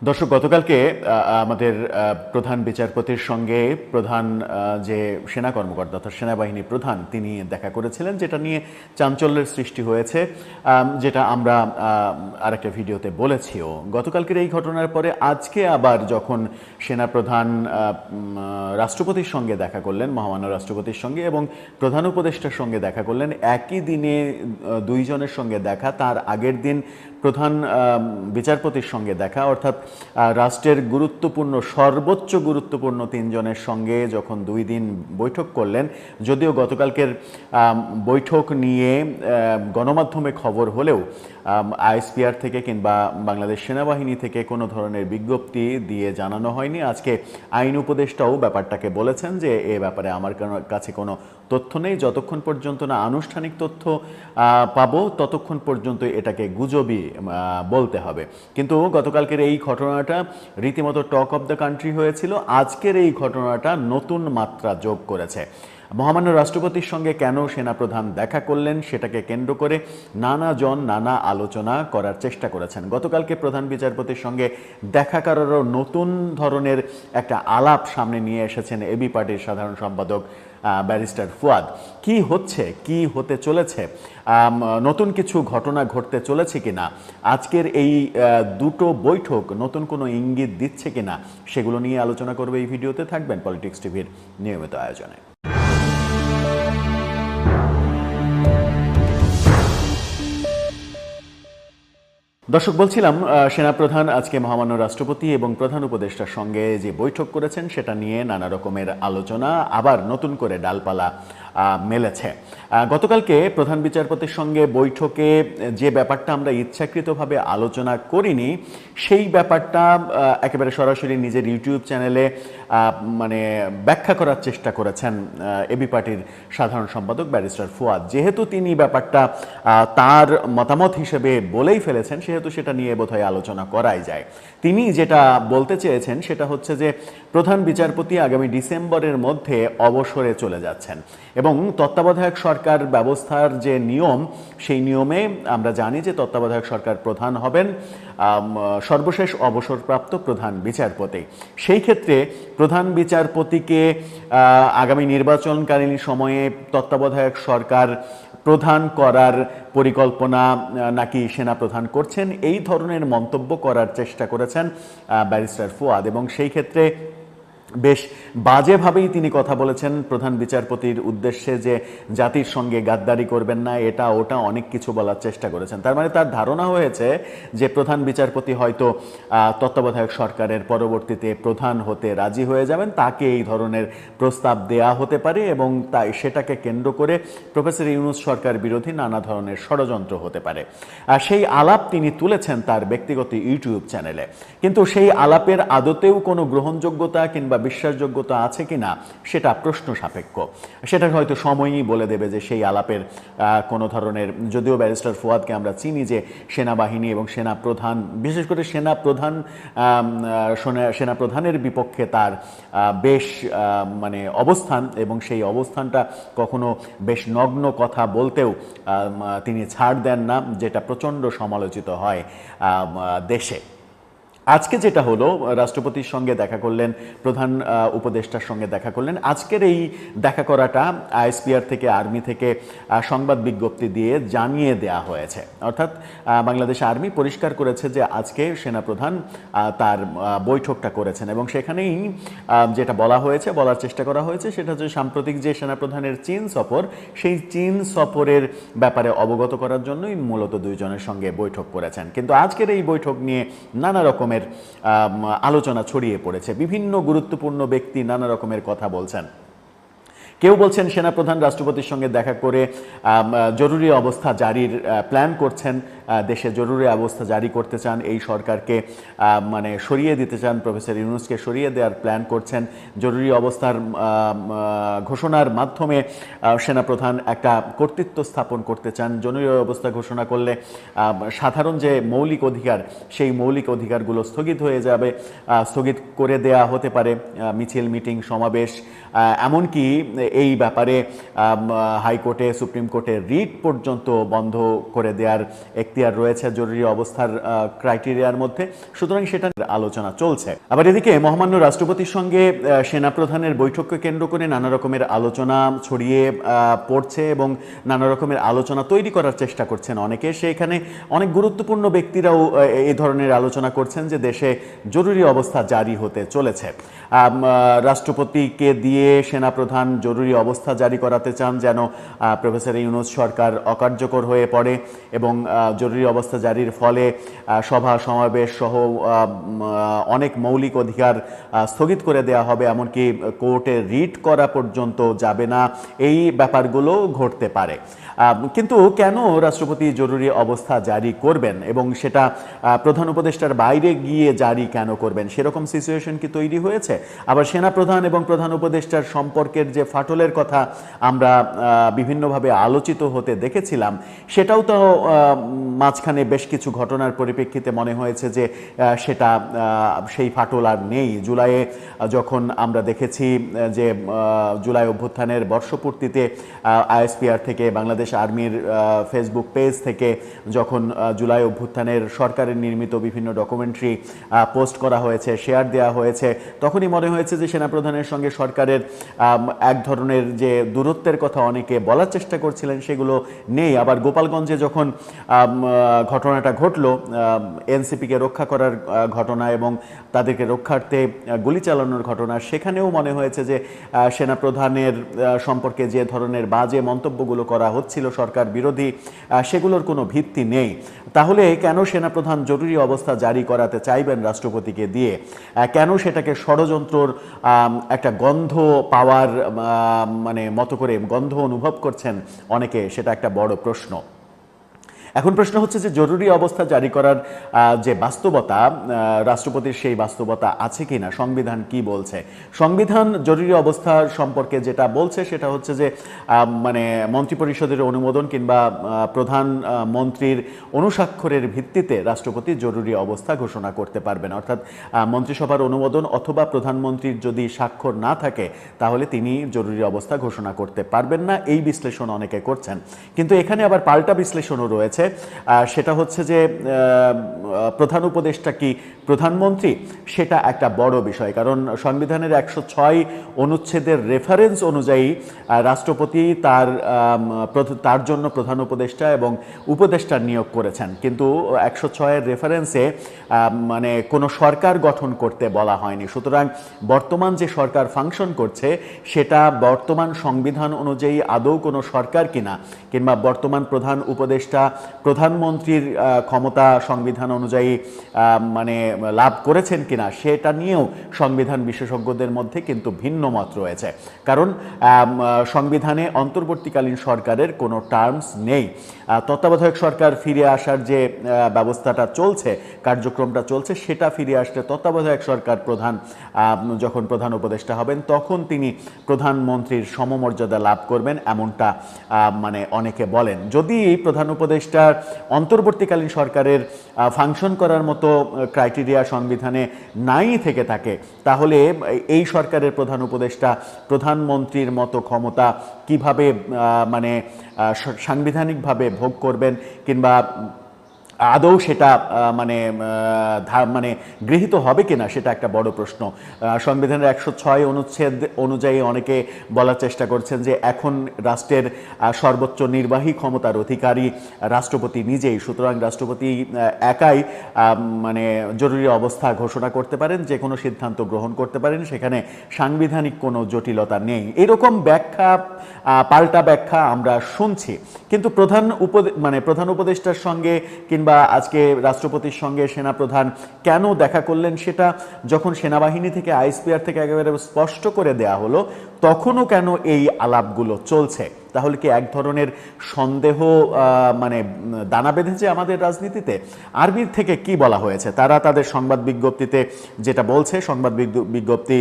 দর্শক, গতকালকে আমাদের প্রধান বিচারপতির সঙ্গে প্রধান যে সেনা কর্মকর্তা অর্থাৎ সেনাবাহিনী প্রধান তিনি দেখা করেছিলেন, যেটা নিয়ে চাঞ্চল্যের সৃষ্টি হয়েছে, যেটা আমরা আরেকটা ভিডিওতে বলেছিও। গতকালকের এই ঘটনার পরে আজকে আবার যখন সেনাপ্রধান রাষ্ট্রপতির সঙ্গে দেখা করলেন, মহামান্য রাষ্ট্রপতির সঙ্গে এবং প্রধান উপদেষ্টার সঙ্গে দেখা করলেন, একই দিনে দুইজনের সঙ্গে দেখা, তার আগের দিন প্রধান বিচারপতির সঙ্গে দেখা, অর্থাৎ রাষ্ট্রের গুরুত্বপূর্ণ সর্বোচ্চ গুরুত্বপূর্ণ তিনজনের সঙ্গে যখন 2 দিন বৈঠক করলেন। যদিও গতকালকের বৈঠক নিয়ে গণমাধ্যমে খবর হলেও আইএসপিআর থেকে কিংবা বাংলাদেশ সেনাবাহিনী থেকে কোনো ধরনের বিজ্ঞপ্তি দিয়ে জানানো হয়নি। আজকে আইন উপদেষ্টাও ব্যাপারটাকে বলেছেন যে এ ব্যাপারে আমার কাছে কোনো তথ্য নেই, যতক্ষণ পর্যন্ত না আনুষ্ঠানিক তথ্য পাবো ততক্ষণ পর্যন্ত এটাকে গুজবই বলতে হবে। কিন্তু গতকালকের এই ঘটনাটা রীতিমতো টক অফ দ্য কান্ট্রি হয়েছিল। আজকের এই ঘটনাটা নতুন মাত্রা যোগ করেছে। মহামান্য রাষ্ট্রপতির সঙ্গে কেন সেনাপ্রধান দেখা করলেন সেটাকে কেন্দ্র করে নানা আলোচনা করার চেষ্টা করেছেন। গতকালকে প্রধান বিচারপতির সঙ্গে দেখা করারও নতুন ধরনের একটা আলাপ সামনে নিয়ে এসেছেন এবি পার্টির সাধারণ সম্পাদক ব্যারিস্টার ফুয়াদ। কি হচ্ছে, কি হতে চলেছে, নতুন কিছু ঘটনা ঘটতে চলেছে কিনা, আজকের এই দুটো বৈঠক নতুন কোনো ইঙ্গিত দিচ্ছে কিনা, সেগুলো নিয়ে আলোচনা করবে এই ভিডিওতে। থাকবেন পলিটিক্স টিভির নিয়মিত আয়োজনে। দর্শক, বলছিলাম সেনাপ্রধান আজকে মহামান্য রাষ্ট্রপতি এবং প্রধান উপদেষ্টার সঙ্গে যে বৈঠক করেছেন সেটা নিয়ে নানা রকমের আলোচনা আবার নতুন করে ডালপালা মেলেছে। গতকালকে প্রধান বিচারপতির সঙ্গে বৈঠকে যে ব্যাপারটা আমরা ইচ্ছাকৃতভাবে আলোচনা করিনি, সেই ব্যাপারটা একেবারে সরাসরি নিজের ইউটিউব চ্যানেলে মানে ব্যাখ্যা করার চেষ্টা করেছেন এবি পার্টির সাধারণ সম্পাদক ব্যারিস্টার ফুয়াদ। যেহেতু তিনি ব্যাপারটা তার মতামত হিসেবে বলেই ফেলেছেন, সেহেতু সেটা নিয়ে বোধহয় আলোচনা করাই যায়। তিনি যেটা বলতে চেয়েছেন সেটা হচ্ছে যে প্রধান বিচারপতি আগামী ডিসেম্বরের মধ্যে অবসরে চলে যাচ্ছেন এবং তত্ত্বাবধায়ক সরকার ব্যবস্থার যে নিয়ম, সেই নিয়মে আমরা জানি যে তত্ত্বাবধায়ক সরকার প্রধান হবেন সর্বশেষ অবসরপ্রাপ্ত প্রধান বিচারপতি। সেই ক্ষেত্রে প্রধান বিচারপতিকে আগামী নির্বাচনকালীন সময়ে তত্ত্বাবধায়ক সরকার প্রধান করার পরিকল্পনা নাকি সেনাপ্রধান করছেন, এই ধরনের মন্তব্য করার চেষ্টা করেছেন ব্যারিস্টার ফুয়াদ। এবং সেই ক্ষেত্রে বেশ বাজেভাবেই তিনি কথা বলেছেন প্রধান বিচারপতির উদ্দেশ্যে, যে জাতির সঙ্গে গাদ্দারি করবেন না, এটা ওটা অনেক কিছু বলার চেষ্টা করেছেন। তার মানে তার ধারণা হয়েছে যে প্রধান বিচারপতি হয়তো তত্ত্বাবধায়ক সরকারের পরবর্তীতে প্রধান হতে রাজি হয়ে যাবেন, তাকে এই ধরনের প্রস্তাব দেয়া হতে পারে এবং তাই সেটাকে কেন্দ্র করে প্রফেসর ইউনূস সরকার বিরোধী নানা ধরনের ষড়যন্ত্র হতে পারে। সেই আলাপ তিনি তুলেছেন তার ব্যক্তিগত ইউটিউব চ্যানেলে। কিন্তু সেই আলাপের আদতেও কোনো গ্রহণযোগ্যতা কিংবা বিশ্বাসযোগ্যতা আছে কিনা সেটা প্রশ্ন সাপেক্ষ। সেটা হয়তো সময়ই বলে দেবে যে সেই আলাপের কোনো ধরনের, যদিও ব্যারিস্টার ফুয়াদকে আমরা চিনি যে সেনাবাহিনী এবং সেনাপ্রধান, বিশেষ করে সেনাপ্রধানের বিপক্ষে তার বেশ মানে অবস্থান, এবং সেই অবস্থানটা কখনো বেশ নগ্ন কথা বলতেও তিনি ছাড় দেন না, যেটা প্রচণ্ড সমালোচিত হয় দেশে। আজকে যেটা হলো, রাষ্ট্রপতির সঙ্গে দেখা করলেন, প্রধান উপদেষ্টার সঙ্গে দেখা করলেন। আজকের এই দেখা করাটা আইএসপিআর থেকে, আর্মি থেকে সংবাদ বিজ্ঞপ্তি দিয়ে জানিয়ে দেয়া হয়েছে। অর্থাৎ বাংলাদেশ আর্মি পরিষ্কার করেছে যে আজকে সেনাপ্রধান তার বৈঠকটা করেছেন এবং সেখানেই যেটা বলার চেষ্টা করা হয়েছে সেটা হচ্ছে সাম্প্রতিক যে সেনাপ্রধানের চীন সফর, সেই চীন সফরের ব্যাপারে অবগত করার জন্যই মূলত দুইজনের সঙ্গে বৈঠক করেছেন। কিন্তু আজকের এই বৈঠক নিয়ে নানা রকমের আলোচনা ছড়িয়ে পড়েছে। বিভিন্ন গুরুত্বপূর্ণ ব্যক্তি নানা রকমের কথা বলছেন। কেউ বলছেন সেনাপ্রধান রাষ্ট্রপতির সঙ্গে দেখা করে জরুরি অবস্থা জারির প্ল্যান করছেন, দেশে জরুরি অবস্থা জারি করতে চান, এই সরকারকে মানে সরিয়ে দিতে চান, প্রফেসর ইউনূসকে সরিয়ে দেওয়ার প্ল্যান করছেন। জরুরি অবস্থার ঘোষণার মাধ্যমে সেনাপ্রধান একটা কর্তৃত্ব স্থাপন করতে চান। জরুরি অবস্থা ঘোষণা করলে সাধারণ যে মৌলিক অধিকার, সেই মৌলিক অধিকারগুলো স্থগিত হয়ে যাবে, স্থগিত করে দেয়া হতে পারে মিছিল, মিটিং, সমাবেশ, এমনকি এই ব্যাপারে হাইকোর্টে সুপ্রিম কোর্টে রিট পর্যন্ত বন্ধ করে দেওয়ার এখতিয়ার রয়েছে জরুরি অবস্থার ক্রাইটেরিয়ার মধ্যে। সুতরাং সেটা আলোচনা চলছে। আবার এদিকে মহামান্য রাষ্ট্রপতির সঙ্গে সেনাপ্রধানের বৈঠককে কেন্দ্র করে নানা রকমের আলোচনা ছড়িয়ে পড়ছে এবং নানা রকমের আলোচনা তৈরি করার চেষ্টা করছেন অনেকে। সেখানে অনেক গুরুত্বপূর্ণ ব্যক্তিরাও এই ধরনের আলোচনা করছেন যে দেশে জরুরি অবস্থা জারি হতে চলেছে। রাষ্ট্রপতিকে দিয়ে সেনাপ্রধান জরুরি অবস্থা জারি করাতে চান যেন প্রফেসর ইউনূস সরকার অকার্যকর হয়ে পড়ে এবং জরুরি অবস্থা জারির ফলে সভা সমাবেশ সহ অনেক মৌলিক অধিকার স্থগিত করে দেওয়া হবে, এমনকি কোর্টে রিট করা পর্যন্ত যাবে না, এই ব্যাপারগুলো ঘটতে পারে। কিন্তু কেন রাষ্ট্রপতি জরুরি অবস্থা জারি করবেন এবং সেটা প্রধান উপদেষ্টার বাইরে গিয়ে জারি কেন করবেন, সেরকম সিচুয়েশন কি তৈরি হয়েছে? আবার সেনাপ্রধান এবং প্রধান উপদেষ্টার সম্পর্কের যে ফাটলের কথা আমরা বিভিন্নভাবে আলোচিত হতে দেখেছিলাম, সেটাও তো মাঝখানে বেশ কিছু ঘটনার পরিপ্রেক্ষিতে মনে হয়েছে যে সেটা সেই ফাটল আর নেই। জুলাইয়ে যখন আমরা দেখেছি যে জুলাই অভ্যুত্থানের বর্ষপূর্তিতে আইএসপিআর থেকে বাংলাদেশ আর্মির ফেসবুক পেজ থেকে যখন জুলাই অভ্যুত্থানের সরকারের নির্মিত বিভিন্ন ডকুমেন্টারি পোস্ট করা হয়েছে, শেয়ার দেওয়া হয়েছে, তখনই মনে হয়েছে যে সেনাপ্রধানের সঙ্গে সরকারের এক ধরনের যে দূরত্বের কথা অনেকে বলার চেষ্টা করছিলেন সেগুলো নেই। আবার গোপালগঞ্জে যখন ঘটনাটা ঘটলো, এনসিপিকে রক্ষা করার ঘটনা এবং তাদেরকে রক্ষার্থে গুলি চালানোর ঘটনা, সেখানেও মনে হয়েছে যে সেনাপ্রধানের সম্পর্কে যে ধরনের বাজে মন্তব্যগুলো করা হচ্ছিল সরকার বিরোধী, সেগুলোর কোনো ভিত্তি নেই। তাহলে কেন সেনাপ্রধান জরুরি অবস্থা জারি করাতে চাইবেন রাষ্ট্রপতিকে দিয়ে? কেন সেটাকে ষড়যন্ত্রর একটা গন্ধ পাওয়ার মানে মতো করে গন্ধ অনুভব করছেন অনেকে, সেটা একটা বড় প্রশ্ন। এখন প্রশ্ন হচ্ছে যে জরুরি অবস্থা জারি করার যে বাস্তবতা, রাষ্ট্রপতির সেই বাস্তবতা আছে কিনা, সংবিধান কি বলছে? সংবিধান জরুরি অবস্থা সম্পর্কে যেটা বলছে সেটা হচ্ছে যে মানে মন্ত্রিপরিষদের অনুমোদন কিংবা প্রধান মন্ত্রীর অনুস্বাক্ষরের ভিত্তিতে রাষ্ট্রপতি জরুরি অবস্থা ঘোষণা করতে পারবেন। অর্থাৎ মন্ত্রিসভার অনুমোদন অথবা প্রধানমন্ত্রীর যদি স্বাক্ষর না থাকে তাহলে তিনি জরুরি অবস্থা ঘোষণা করতে পারবেন না, এই বিশ্লেষণ অনেকে করছেন। কিন্তু এখানে আবার পাল্টা বিশ্লেষণও রয়েছে। সেটা হচ্ছে যে প্রধান উপদেষ্টা কি প্রধানমন্ত্রী, সেটা একটা বড় বিষয়। কারণ সংবিধানের 106 অনুচ্ছেদের রেফারেন্স অনুযায়ী রাষ্ট্রপতি তার জন্য প্রধান উপদেষ্টা এবং উপদেষ্টা নিয়োগ করেছেন, কিন্তু 106-এর রেফারেন্সে মানে কোনো সরকার গঠন করতে বলা হয়নি। সুতরাং বর্তমান যে সরকার ফাংশন করছে সেটা বর্তমান সংবিধান অনুযায়ী আদৌ কোনো সরকার কিনা, কিংবা বর্তমান প্রধান উপদেষ্টা প্রধানমন্ত্রীর ক্ষমতা সংবিধান অনুযায়ী মানে লাভ করেছেন কিনা, সেটা নিয়েও সংবিধান বিশেষজ্ঞদের মধ্যে কিন্তু ভিন্ন মত রয়েছে। কারণ সংবিধানে অন্তর্বর্তীকালীন সরকারের কোনো টার্মস নেই। তত্ত্বাবধায়ক সরকার ফিরে আসার যে ব্যবস্থাটা চলছে, কার্যক্রমটা চলছে, সেটা ফিরে আসলে তত্ত্বাবধায়ক সরকার যখন প্রধান উপদেষ্টা হবেন তখন তিনি প্রধানমন্ত্রীর সমমর্যাদা লাভ করবেন, এমনটা মানে অনেকে বলেন। যদি প্রধান উপদেষ্টার অন্তর্বর্তীকালীন সরকারের ফাংশন করার মতো ক্রাইটেরিয়া সংবিধানে নাই থেকে থাকে, তাহলে এই সরকারের প্রধান উপদেষ্টা প্রধানমন্ত্রীর মতো ক্ষমতা কিভাবে মানে সাংবিধানিকভাবে ভোগ করবেন, কিংবা আদৌ সেটা মানে গৃহীত হবে কিনা, সেটা একটা বড় প্রশ্ন। সংবিধানের 106 অনুচ্ছেদ অনুযায়ী অনেকে বলার চেষ্টা করছেন যে এখন রাষ্ট্রের সর্বোচ্চ নির্বাহী ক্ষমতার অধিকারী রাষ্ট্রপতি নিজেই। সুতরাং রাষ্ট্রপতি একাই মানে জরুরি অবস্থা ঘোষণা করতে পারেন, যে কোনো সিদ্ধান্ত গ্রহণ করতে পারেন, সেখানে সাংবিধানিক কোনো জটিলতা নেই। এরকম ব্যাখ্যা, পাল্টা ব্যাখ্যা আমরা শুনছি। কিন্তু প্রধান উপদেষ্টার সঙ্গে কিংবা আজকে রাষ্ট্রপতির সঙ্গে সেনাপ্রধান কেন দেখা করলেন, সেটা যখন সেনাবাহিনী থেকে আইএসপিআর থেকে একেবারে স্পষ্ট করে দেয়া হলো, তখনও কেন এই আলাপগুলো চলছে? তাহলে কি এক ধরনের সন্দেহ মানে দানা বেঁধেছে আমাদের রাজনীতিতে? আরবির থেকে কি বলা হয়েছে, তারা তাদের সংবাদ বিজ্ঞপ্তিতে যেটা বলছে, সংবাদ বিজ্ঞপ্তি